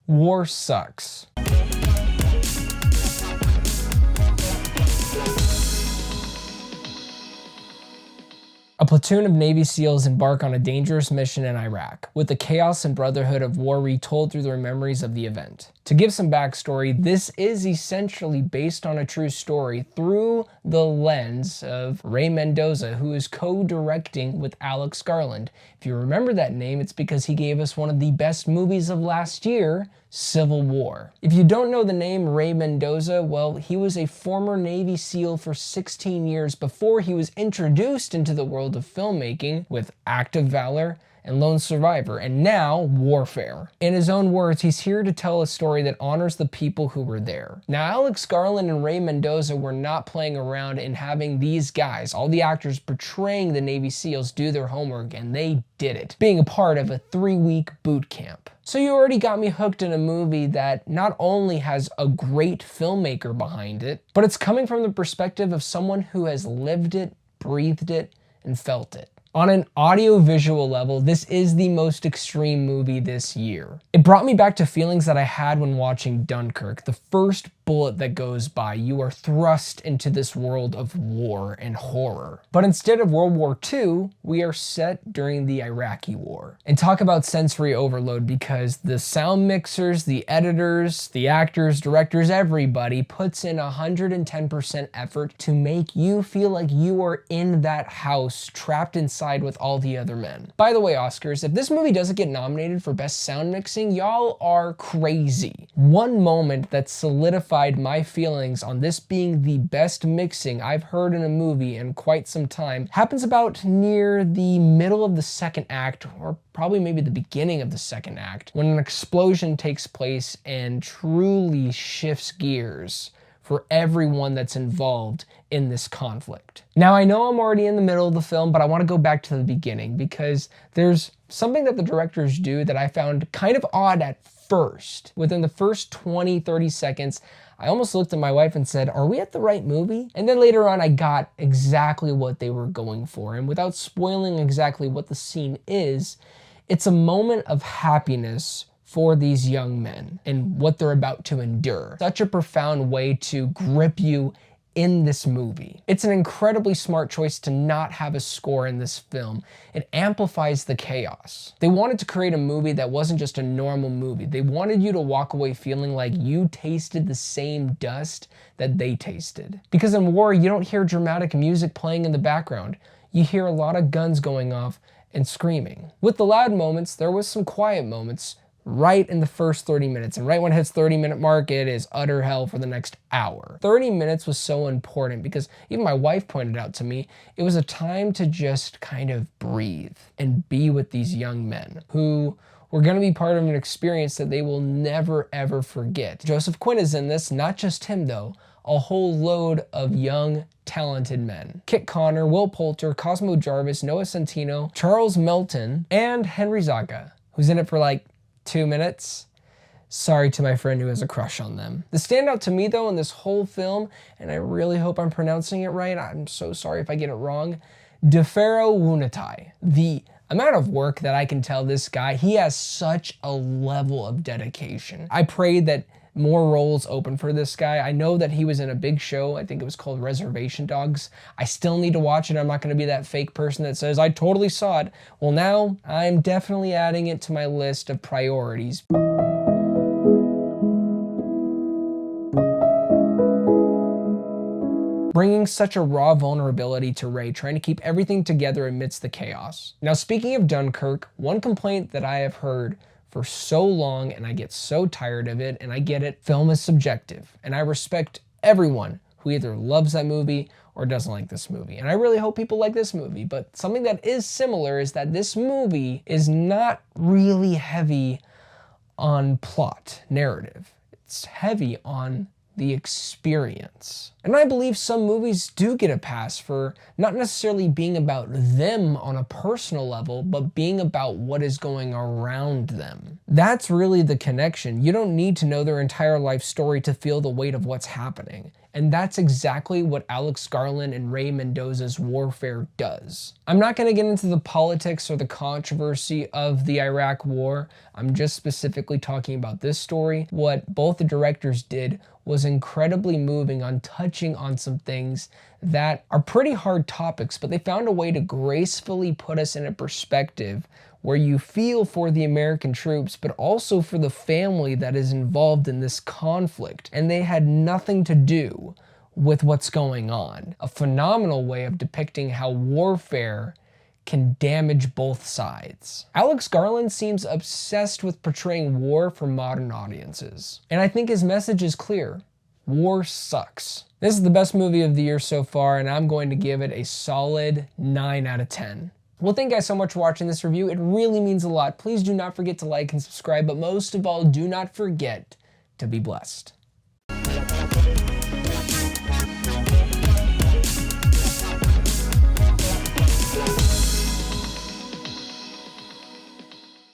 War sucks. A platoon of Navy SEALs embark on a dangerous mission in Iraq, with the chaos and brotherhood of war retold through their memories of the event. To give some backstory, this is essentially based on a true story through the lens of Mendoza, who is co-directing with Garland. If you remember that name, it's because he gave us one of the best movies of last year, Civil War. If you don't know the name Mendoza, well, he was a former Navy SEAL for 16 years before he was introduced into the world of filmmaking with Act of Valor and Lone Survivor, and now Warfare. In his own words, he's here to tell a story that honors the people who were there. Now, Garland and Mendoza were not playing around in having these guys, all the actors portraying the Navy SEALs, do their homework, and they did it, being a part of a 3-week boot camp. So you already got me hooked in a movie that not only has a great filmmaker behind it, but it's coming from the perspective of someone who has lived it, breathed it, and felt it. On an audio-visual level, this is the most extreme movie this year. It brought me back to feelings that I had when watching Dunkirk. The first bullet that goes by, you are thrust into this world of war and horror. But instead of World War II, we are set during the Iraqi war. And talk about sensory overload, because the sound mixers, the editors, the actors, directors, everybody puts in 110% effort to make you feel like you are in that house, trapped inside with all the other men. By the way, Oscars, if this movie doesn't get nominated for Best Sound Mixing, y'all are crazy. One moment that solidified my feelings on this being the best mixing I've heard in a movie in quite some time happens about near the middle of the second act, or probably maybe the beginning of the second act, when an explosion takes place and truly shifts gears for everyone that's involved in this conflict. Now, I know I'm already in the middle of the film, but I want to go back to the beginning, because there's something that the directors do that I found kind of odd at first. Within the first 20-30 seconds, I almost looked at my wife and said, are we at the right movie? And then later on, I got exactly what they were going for. And without spoiling exactly what the scene is, it's a moment of happiness for these young men and what they're about to endure. Such a profound way to grip you in this movie. It's an incredibly smart choice to not have a score in this film. It amplifies the chaos. They wanted to create a movie that wasn't just a normal movie. They wanted you to walk away feeling like you tasted the same dust that they tasted. Because in war, you don't hear dramatic music playing in the background. You hear a lot of guns going off and screaming. With the loud moments, there was some quiet moments right in the first 30 minutes. And right when it hits 30-minute mark, it is utter hell for the next hour. 30 minutes was so important because even my wife pointed out to me, it was a time to just kind of breathe and be with these young men who were going to be part of an experience that they will never ever forget. Joseph Quinn is in this, not just him though, a whole load of young, talented men. Kit Connor, Will Poulter, Cosmo, Jarvis, Noah Centino, Charles Melton, and Henry Zaga, who's in it for like 2 minutes. Sorry to my friend who has a crush on them. The standout to me though in this whole film, and I really hope I'm pronouncing it right, I'm so sorry if I get it wrong, Woon-A-Tai. The amount of work that I can tell this guy, he has such a level of dedication. I pray that more roles open for this guy. I know that he was in a big show, I think it was called Reservation Dogs. I still need to watch it. I'm not going to be that fake person that says, I totally saw it. Well, now I'm definitely adding it to my list of priorities. Bringing such a raw vulnerability to Ray, trying to keep everything together amidst the chaos. Now, speaking of Dunkirk, one complaint that I have heard for so long, and I get so tired of it, and I get it, film is subjective. And I respect everyone who either loves that movie or doesn't like this movie. And I really hope people like this movie, but something that is similar is that this movie is not really heavy on plot, narrative. It's heavy on the experience. And I believe some movies do get a pass for not necessarily being about them on a personal level, but being about what is going around them. That's really the connection. You don't need to know their entire life story to feel the weight of what's happening. And that's exactly what Alex Garland and Ray Mendoza's Warfare does. I'm not going to get into the politics or the controversy of the Iraq War. I'm just specifically talking about this story. What both the directors did was incredibly moving on touching on some things that are pretty hard topics, but they found a way to gracefully put us in a perspective where you feel for the American troops, but also for the family that is involved in this conflict. And they had nothing to do with what's going on. A phenomenal way of depicting how warfare can damage both sides. Alex Garland seems obsessed with portraying war for modern audiences. And I think his message is clear. War sucks. This is the best movie of the year so far, and I'm going to give it a solid 9 out of 10. Well, thank you guys so much for watching this review. It really means a lot. Please do not forget to like and subscribe, but most of all, do not forget to be blessed.